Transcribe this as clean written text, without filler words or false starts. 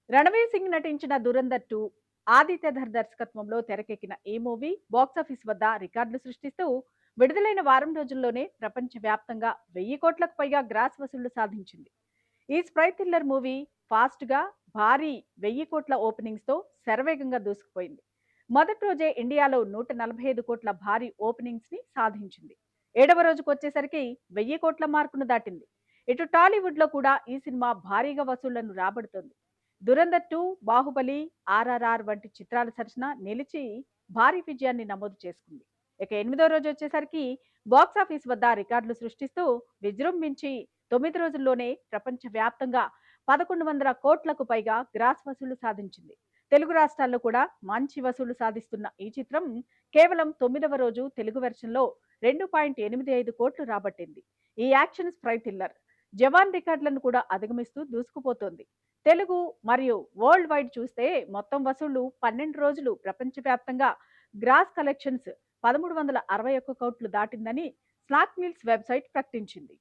రణవీర్ సింగ్ నటించిన 'దురంధర్ 2' ఆదిత్యధర్ దర్శకత్వంలో తెరకెక్కిన ఈ మూవీ బాక్సాఫీస్ వద్ద రికార్డులు సృష్టిస్తూ విడుదలైన వారం రోజుల్లోనే ప్రపంచవ్యాప్తంగా 1000 కోట్లకు పైగా గ్రాస్ వసూళ్లు సాధించింది. ఈ స్ప్రై థ్రిల్లర్ మూవీ ఫాస్ట్ గా భారీ 1000 కోట్ల ఓపెనింగ్స్ తో శరవేగంగా దూసుకుపోయింది. మొదటి రోజే ఇండియాలో 145 కోట్ల భారీ ఓపెనింగ్స్ ని సాధించింది. ఏడవ రోజుకు వచ్చేసరికి 1000 కోట్ల మార్కును దాటింది. ఇటు టాలీవుడ్ లో కూడా ఈ సినిమా భారీగా వసూళ్లను రాబడుతోంది. 'దురంధర్ 2', 'బాహుబలి', 'ఆర్ఆర్ఆర్' వంటి చిత్రాల సరసన నిలిచి భారీ విజయాన్ని నమోదు చేసుకుంది. ఇక ఎనిమిదో రోజు వచ్చేసరికి బాక్సాఫీస్ వద్ద రికార్డులు సృష్టిస్తూ విజృంభించి 9 రోజుల్లోనే ప్రపంచవ్యాప్తంగా 1100 కోట్లకు పైగా గ్రాస్ వసూళ్లు సాధించింది. తెలుగు రాష్ట్రాల్లో కూడా మంచి వసూళ్లు సాధిస్తున్న ఈ చిత్రం కేవలం 9వ రోజు తెలుగు వెర్షన్లో 2.85 కోట్లు రాబట్టింది. ఈ యాక్షన్ స్ప్రై థ్రిల్లర్ జవాన్ రికార్డులను కూడా అధిగమిస్తూ దూసుకుపోతోంది. తెలుగు మరియు వరల్డ్ వైడ్ చూస్తే మొత్తం వసూళ్లు 12 రోజులు ప్రపంచవ్యాప్తంగా గ్రాస్ కలెక్షన్స్ 1361 కోట్లు దాటిందని స్లాక్ మీల్స్ వెబ్సైట్ ప్రకటించింది.